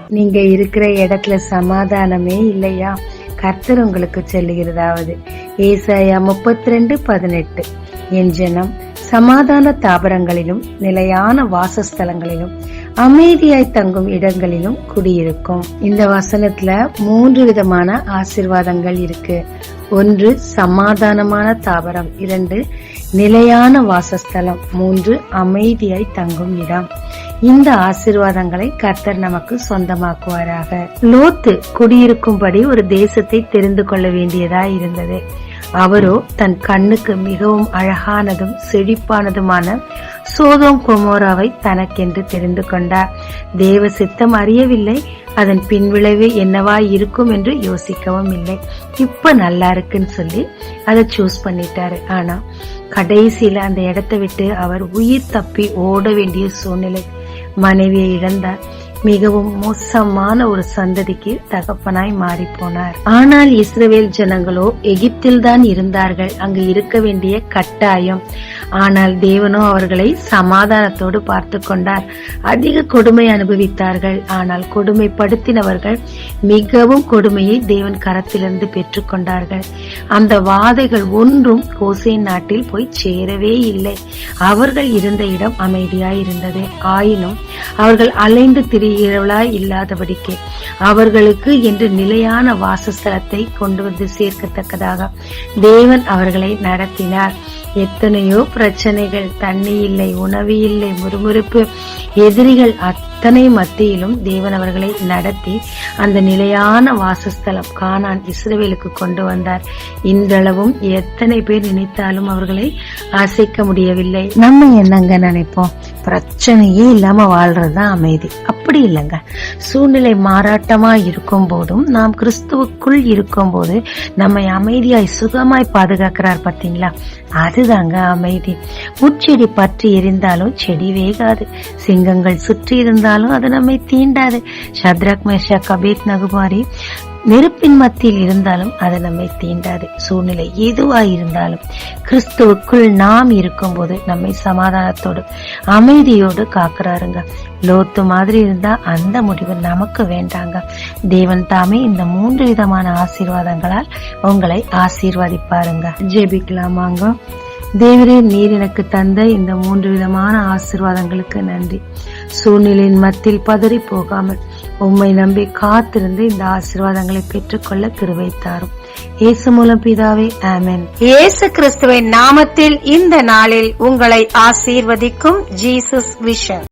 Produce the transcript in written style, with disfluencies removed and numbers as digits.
நீங்க இருக்கிற இடத்துல சமாதானமே இல்லையா? கர்த்தர் உங்களுக்கு சொல்லுகிறதாவது ஏசாயா 32:18, என் ஜனம் சமாதான தாபரங்களிலும் நிலையான வாசஸ்தலங்களிலும் அமைதியாய் தங்கும் இடங்களிலும் குடியிருக்கும். இந்த வசனத்துல 3 விதமான ஆசீர்வாதங்கள் இருக்கு. 1 சமாதானமான தாபரம், 2 நிலையான வாசஸ்தலம், 3 அமைதியாய் தங்கும் இடம். இந்த ஆசீர்வாதங்களை கர்த்தர் நமக்கு சொந்தமாக்குவாராக. லோத்து குடியிருக்கும்படி ஒரு தேசத்தை தெரிந்து கொள்ள வேண்டியதா இருந்தது. அவரோ தன் கண்ணுக்கு மிகவும் அழகானதும் செழிப்பானதுமான சோதோம் கொமோராவை தனக்கென்று தெரிந்து கொண்டார். தேவ சித்தம் அறியவில்லை, அதன் பின்விளைவு என்னவாய் இருக்கும் என்று யோசிக்கவும் இல்லை. இப்ப நல்லா இருக்குன்னு சொல்லி அதை சூஸ் பண்ணிட்டாரு. ஆனா கடைசியில அந்த இடத்தை விட்டு அவர் உயிர் தப்பி ஓட வேண்டிய சூழ்நிலை. மனைவியை இழந்தார். மிகவும் மோசமான ஒரு சந்ததிக்கு தகப்பனாய் மாறி போனார். ஆனால் இஸ்ரவேல் ஜனங்களோ எகிப்தில் தான் இருந்தார்கள், அங்கு இருக்க வேண்டிய கட்டாயம். ஆனால் தேவனோ அவர்களை சமாதானத்தோடு பார்த்து கொண்டார். அதிக கொடுமை அனுபவித்தார்கள். ஆனால் கொடுமைப்படுத்தினவர்கள் மிகவும் கொடுமையை தேவன் கரத்திலிருந்து பெற்றுக் கொண்டார்கள். அந்த வாதைகள் ஒன்றும் கோசேன் நாட்டில் போய் சேரவே இல்லை. அவர்கள் இருந்த இடம் அமைதியாய் இருந்தது. ஆயினும் அவர்கள் அலைந்து திரிகிறவளாய் இல்லாதபடிக்கு அவர்களுக்கு என்று நிலையான வாசஸ்தலத்தை கொண்டு வந்து சேர்க்கத்தக்கதாக தேவன் அவர்களை நடத்தினார். எத்தனையோ பிரச்சனைகள், தண்ணி இல்லை, உணவு இல்லை, முறுமுறுப்பு, எதிரிகள் அத்தனை மத்தியிலும் தேவன் அவர்களை நடத்தி அந்த நிலையான வாசஸ்தலம் கானான் இஸ்ரவேலுக்கு கொண்டு வந்தார். இன்றளவும் எத்தனை பேர் நினைத்தாலும் அவர்களை அசைக்க முடியவில்லை. நம்ம என்னங்க நினைப்போம்? பிரச்சனையே இல்லாம வாழ்றதுதான் அமைதி. அப்படி இல்லைங்க. சூழ்நிலை மாறாட்டமா இருக்கும் போதும் நாம் கிறிஸ்துவுக்குள் இருக்கும் போது நம்மை அமைதியாய் சுகமாய் பாதுகாக்கிறார் பாத்தீங்களா? அதுதாங்க அமைதி. முச்செடி பற்றி எரிந்தாலும் செடி வேகாது, சிங்கங்கள் சுற்றி இருந்தாலும் அது நம்மை தீண்டாது. சத்ரக் மேஷாக் அபேத்நேகோ மாதிரி நெருப்பின் மத்தியில் இருந்தாலும் அது நம்மை தீண்டாது. சூழ்நிலை எதுவாய் இருந்தாலும் கிறிஸ்துவுக்குள் நாம் இருக்கும் போது நம்மை சமாதானத்தோடு அமைதியோடு காக்குறாருங்க. லோத்து மாதிரி இருந்தா அந்த முடிவு நமக்கு வேண்டாங்க. தேவன் தாமே இந்த 3 விதமான ஆசீர்வாதங்களால் உங்களை ஆசீர்வதிப்பாருங்க. ஜெபிக்கலாமாங்க. தேவரே, நீர் எனக்கு தந்த இந்த 3 விதமான ஆசீர்வாதங்களுக்கு நன்றி. சூழ்நிலையின் மத்தியில் பதறி போகாமல் உம்மை நம்பி காத்திருந்து இந்த ஆசீர்வாதங்களை பெற்றுக்கொள்ள கிருபை தாரும். இயேசு மூலம் பிதாவே, ஆமென். இயேசு கிறிஸ்துவின் நாமத்தில் இந்த நாளில் உங்களை ஆசீர்வதிக்கும் ஜீசஸ் விஷன்.